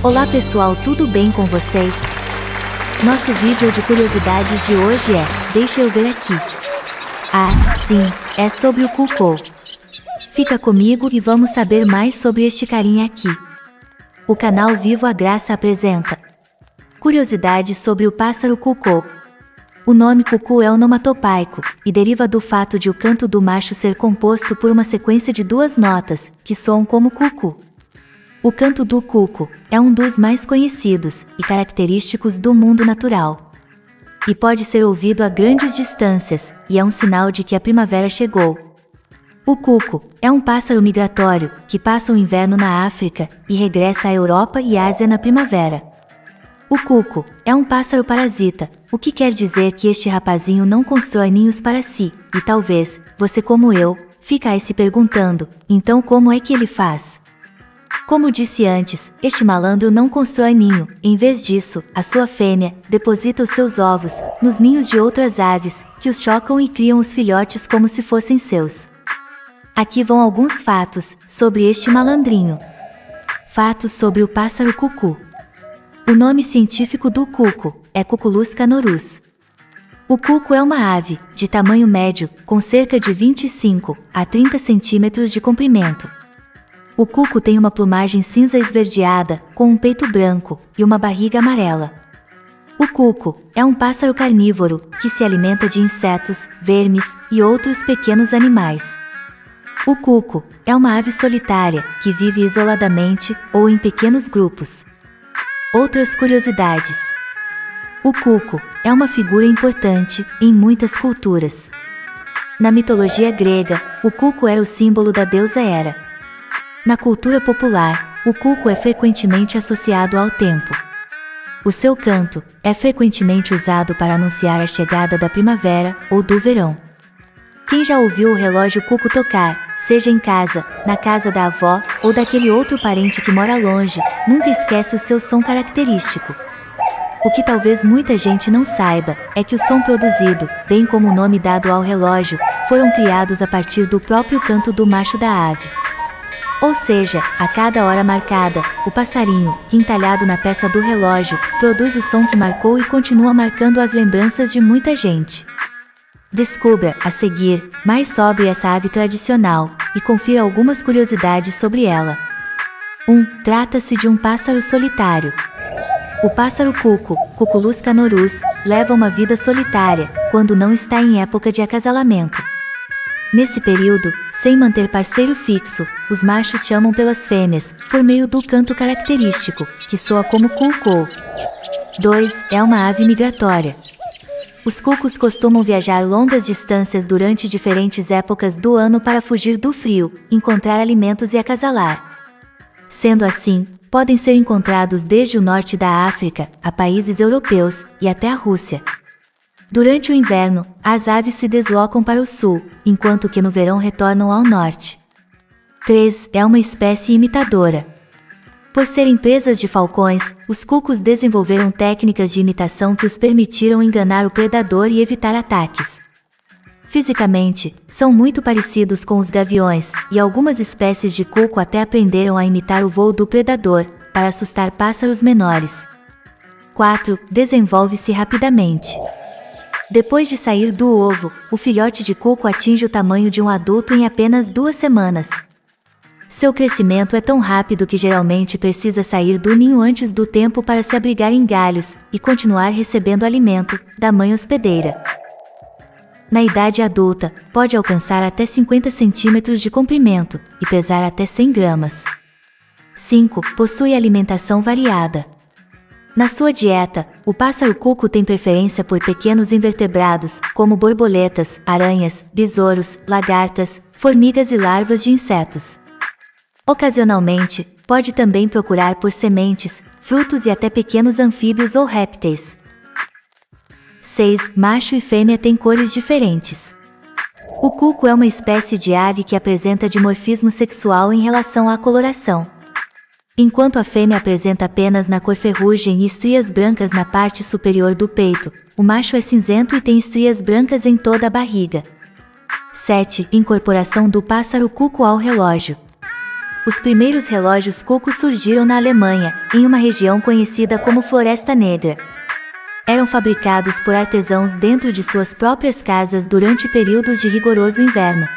Olá pessoal, tudo bem com vocês? Nosso vídeo de curiosidades de hoje é, deixa eu ver aqui. Ah, sim, é sobre o cucô. Fica comigo e vamos saber mais sobre este carinha aqui. O canal Vivo a Graça apresenta curiosidades sobre o pássaro cucô. O nome cucu é onomatopaico, e deriva do fato de o canto do macho ser composto por uma sequência de duas notas, que soam como cucu. O canto do cuco é um dos mais conhecidos e característicos do mundo natural. E pode ser ouvido a grandes distâncias, e é um sinal de que a primavera chegou. O cuco é um pássaro migratório, que passa o inverno na África, e regressa à Europa e Ásia na primavera. O cuco é um pássaro parasita, o que quer dizer que este rapazinho não constrói ninhos para si, e talvez, você como eu, fica aí se perguntando, então como é que ele faz? Como disse antes, este malandro não constrói ninho, em vez disso, a sua fêmea deposita os seus ovos nos ninhos de outras aves, que os chocam e criam os filhotes como se fossem seus. Aqui vão alguns fatos sobre este malandrinho. Fatos sobre o pássaro cucu. O nome científico do cuco é Cuculus canorus. O cuco é uma ave, de tamanho médio, com cerca de 25 a 30 centímetros de comprimento. O cuco tem uma plumagem cinza esverdeada, com um peito branco, e uma barriga amarela. O cuco é um pássaro carnívoro, que se alimenta de insetos, vermes, e outros pequenos animais. O cuco é uma ave solitária, que vive isoladamente, ou em pequenos grupos. Outras curiosidades. O cuco é uma figura importante em muitas culturas. Na mitologia grega, o cuco era o símbolo da deusa Hera. Na cultura popular, o cuco é frequentemente associado ao tempo. O seu canto é frequentemente usado para anunciar a chegada da primavera ou do verão. Quem já ouviu o relógio cuco tocar, seja em casa, na casa da avó, ou daquele outro parente que mora longe, nunca esquece o seu som característico. O que talvez muita gente não saiba, é que o som produzido, bem como o nome dado ao relógio, foram criados a partir do próprio canto do macho da ave. Ou seja, a cada hora marcada, o passarinho, entalhado na peça do relógio, produz o som que marcou e continua marcando as lembranças de muita gente. Descubra, a seguir, mais sobre essa ave tradicional, e confira algumas curiosidades sobre ela. 1. Trata-se de um pássaro solitário. O pássaro cuco, Cuculus canorus, leva uma vida solitária, quando não está em época de acasalamento. Nesse período, sem manter parceiro fixo, os machos chamam pelas fêmeas, por meio do canto característico, que soa como cucô. 2. É uma ave migratória. Os cucos costumam viajar longas distâncias durante diferentes épocas do ano para fugir do frio, encontrar alimentos e acasalar. Sendo assim, podem ser encontrados desde o norte da África, a países europeus, e até a Rússia. Durante o inverno, as aves se deslocam para o sul, enquanto que no verão retornam ao norte. 3. É uma espécie imitadora. Por serem presas de falcões, os cucos desenvolveram técnicas de imitação que os permitiram enganar o predador e evitar ataques. Fisicamente, são muito parecidos com os gaviões, e algumas espécies de cuco até aprenderam a imitar o voo do predador, para assustar pássaros menores. 4. Desenvolve-se rapidamente. Depois de sair do ovo, o filhote de cuco atinge o tamanho de um adulto em apenas 2 semanas. Seu crescimento é tão rápido que geralmente precisa sair do ninho antes do tempo para se abrigar em galhos, e continuar recebendo alimento, da mãe hospedeira. Na idade adulta, pode alcançar até 50 centímetros de comprimento, e pesar até 100 gramas. 5. Possui alimentação variada. Na sua dieta, o pássaro cuco tem preferência por pequenos invertebrados, como borboletas, aranhas, besouros, lagartas, formigas e larvas de insetos. Ocasionalmente, pode também procurar por sementes, frutos e até pequenos anfíbios ou répteis. 6. Macho e fêmea têm cores diferentes. O cuco é uma espécie de ave que apresenta dimorfismo sexual em relação à coloração. Enquanto a fêmea apresenta apenas na cor ferrugem e estrias brancas na parte superior do peito, o macho é cinzento e tem estrias brancas em toda a barriga. 7. Incorporação do pássaro cuco ao relógio. Os primeiros relógios cuco surgiram na Alemanha, em uma região conhecida como Floresta Negra. Eram fabricados por artesãos dentro de suas próprias casas durante períodos de rigoroso inverno.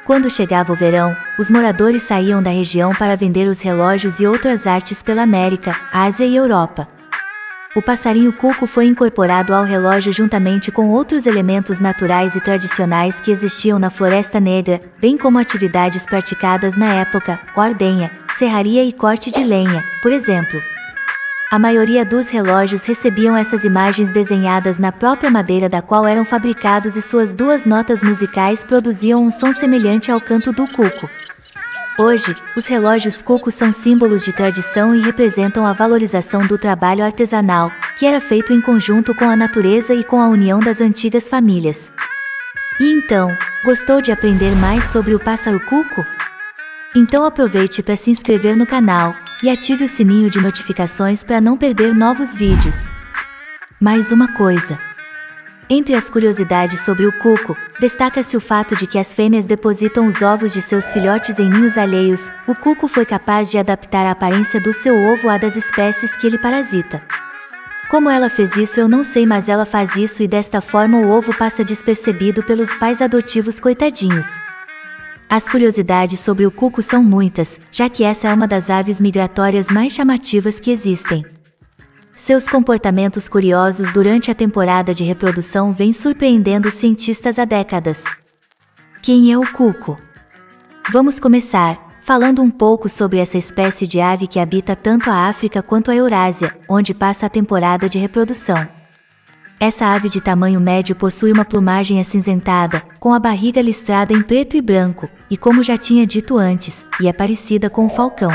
Quando chegava o verão, os moradores saíam da região para vender os relógios e outras artes pela América, Ásia e Europa. O passarinho cuco foi incorporado ao relógio juntamente com outros elementos naturais e tradicionais que existiam na Floresta Negra, bem como atividades praticadas na época, ordenha, serraria e corte de lenha, por exemplo. A maioria dos relógios recebiam essas imagens desenhadas na própria madeira da qual eram fabricados e suas duas notas musicais produziam um som semelhante ao canto do cuco. Hoje, os relógios cuco são símbolos de tradição e representam a valorização do trabalho artesanal, que era feito em conjunto com a natureza e com a união das antigas famílias. E então, gostou de aprender mais sobre o pássaro cuco? Então aproveite para se inscrever no canal e ative o sininho de notificações para não perder novos vídeos. Mais uma coisa. Entre as curiosidades sobre o cuco, destaca-se o fato de que as fêmeas depositam os ovos de seus filhotes em ninhos alheios. O cuco foi capaz de adaptar a aparência do seu ovo à das espécies que ele parasita. Como ela fez isso eu não sei, mas ela faz isso e desta forma o ovo passa despercebido pelos pais adotivos coitadinhos. As curiosidades sobre o cuco são muitas, já que essa é uma das aves migratórias mais chamativas que existem. Seus comportamentos curiosos durante a temporada de reprodução vêm surpreendendo os cientistas há décadas. Quem é o cuco? Vamos começar, falando um pouco sobre essa espécie de ave que habita tanto a África quanto a Eurásia, onde passa a temporada de reprodução. Essa ave de tamanho médio possui uma plumagem acinzentada, com a barriga listrada em preto e branco, e como já tinha dito antes, é parecida com o falcão.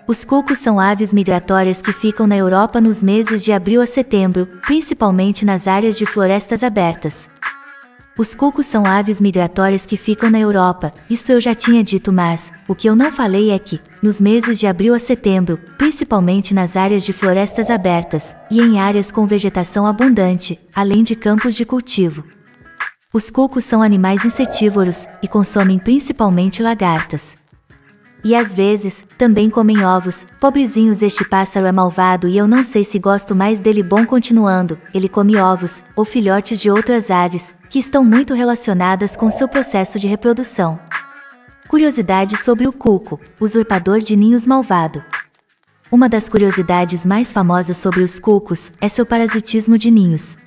Os cucos são aves migratórias que ficam na Europa nos meses de abril a setembro, principalmente nas áreas de florestas abertas. Os cucos são aves migratórias que ficam na Europa, isso eu já tinha dito, mas o que eu não falei é que, nos meses de abril a setembro, principalmente nas áreas de florestas abertas, e em áreas com vegetação abundante, além de campos de cultivo. Os cucos são animais insetívoros, e consomem principalmente lagartas. E às vezes, também comem ovos. Pobrezinhos, este pássaro é malvado e eu não sei se gosto mais dele. Bom, continuando, ele come ovos, ou filhotes de outras aves, que estão muito relacionadas com seu processo de reprodução. Curiosidade sobre o cuco, usurpador de ninhos malvado. Uma das curiosidades mais famosas sobre os cucos é seu parasitismo de ninhos.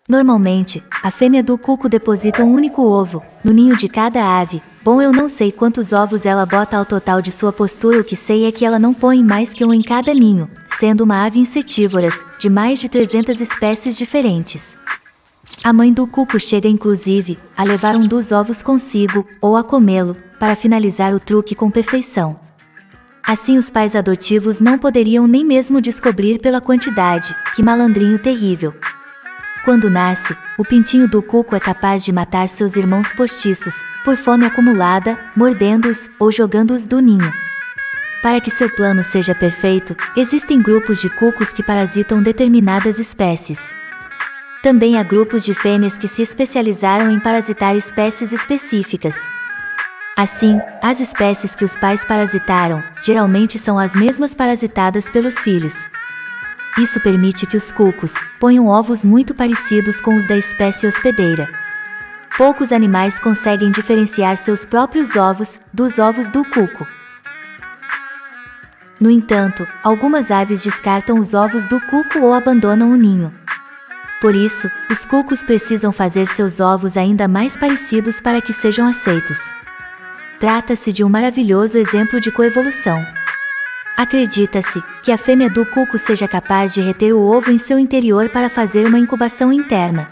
Normalmente, a fêmea do cuco deposita um único ovo, no ninho de cada ave. Bom, eu não sei quantos ovos ela bota ao total de sua postura, o que sei é que ela não põe mais que um em cada ninho, sendo uma ave insetívora, de mais de 300 espécies diferentes. A mãe do cuco chega inclusive a levar um dos ovos consigo, ou a comê-lo, para finalizar o truque com perfeição. Assim os pais adotivos não poderiam nem mesmo descobrir pela quantidade. Que malandrinho terrível! Quando nasce, o pintinho do cuco é capaz de matar seus irmãos postiços, por fome acumulada, mordendo-os ou jogando-os do ninho. Para que seu plano seja perfeito, existem grupos de cucos que parasitam determinadas espécies. Também há grupos de fêmeas que se especializaram em parasitar espécies específicas. Assim, as espécies que os pais parasitaram, geralmente são as mesmas parasitadas pelos filhos. Isso permite que os cucos ponham ovos muito parecidos com os da espécie hospedeira. Poucos animais conseguem diferenciar seus próprios ovos dos ovos do cuco. No entanto, algumas aves descartam os ovos do cuco ou abandonam o ninho. Por isso, os cucos precisam fazer seus ovos ainda mais parecidos para que sejam aceitos. Trata-se de um maravilhoso exemplo de coevolução. Acredita-se que a fêmea do cuco seja capaz de reter o ovo em seu interior para fazer uma incubação interna.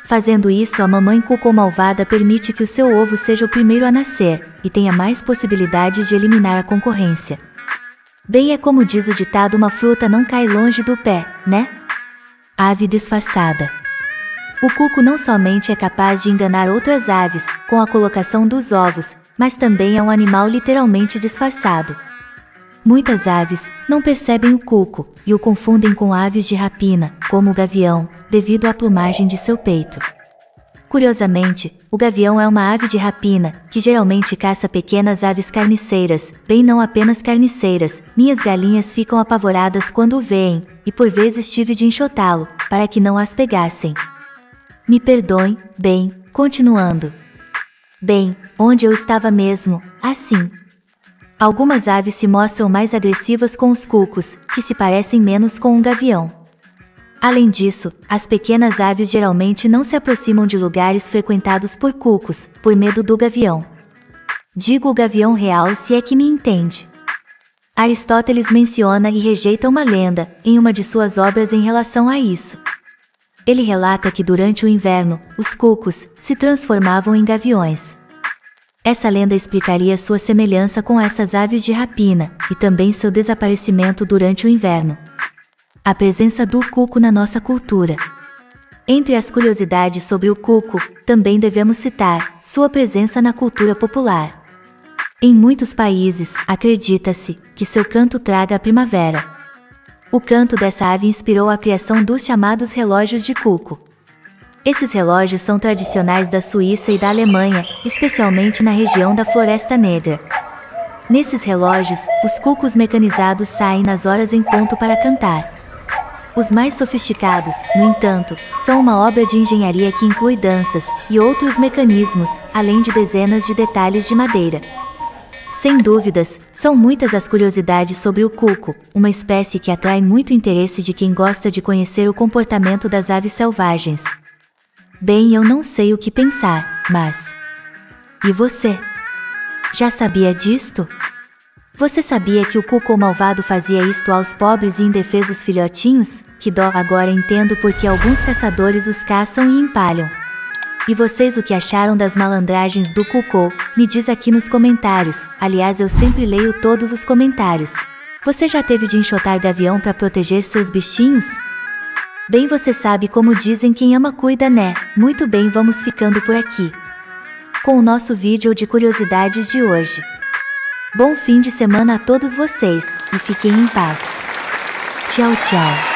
Fazendo isso, a mamãe cuco malvada permite que o seu ovo seja o primeiro a nascer, e tenha mais possibilidades de eliminar a concorrência. Bem, é como diz o ditado, uma fruta não cai longe do pé, né? Ave disfarçada. O cuco não somente é capaz de enganar outras aves, com a colocação dos ovos, mas também é um animal literalmente disfarçado. Muitas aves não percebem o cuco e o confundem com aves de rapina, como o gavião, devido à plumagem de seu peito. Curiosamente, o gavião é uma ave de rapina, que geralmente caça pequenas aves carniceiras, bem não apenas carniceiras. Minhas galinhas ficam apavoradas quando o veem, e por vezes tive de enxotá-lo, para que não as pegassem. Me perdoem, bem, continuando. Bem, onde eu estava mesmo, assim. Algumas aves se mostram mais agressivas com os cucos, que se parecem menos com um gavião. Além disso, as pequenas aves geralmente não se aproximam de lugares frequentados por cucos, por medo do gavião. Digo o gavião real se é que me entende. Aristóteles menciona e rejeita uma lenda, em uma de suas obras em relação a isso. Ele relata que durante o inverno, os cucos se transformavam em gaviões. Essa lenda explicaria sua semelhança com essas aves de rapina, e também seu desaparecimento durante o inverno. A presença do cuco na nossa cultura. Entre as curiosidades sobre o cuco, também devemos citar sua presença na cultura popular. Em muitos países, acredita-se que seu canto traga a primavera. O canto dessa ave inspirou a criação dos chamados relógios de cuco. Esses relógios são tradicionais da Suíça e da Alemanha, especialmente na região da Floresta Negra. Nesses relógios, os cucos mecanizados saem nas horas em ponto para cantar. Os mais sofisticados, no entanto, são uma obra de engenharia que inclui danças e outros mecanismos, além de dezenas de detalhes de madeira. Sem dúvidas, são muitas as curiosidades sobre o cuco, uma espécie que atrai muito interesse de quem gosta de conhecer o comportamento das aves selvagens. Bem, eu não sei o que pensar, mas... E você? Já sabia disto? Você sabia que o cuco malvado fazia isto aos pobres e indefesos filhotinhos? Que dó, agora entendo porque alguns caçadores os caçam e empalham. E vocês o que acharam das malandragens do cuco? Me diz aqui nos comentários, aliás eu sempre leio todos os comentários. Você já teve de enxotar gavião para proteger seus bichinhos? Bem, você sabe como dizem, quem ama cuida, né? Muito bem, vamos ficando por aqui com o nosso vídeo de curiosidades de hoje. Bom fim de semana a todos vocês, e fiquem em paz. Tchau, tchau.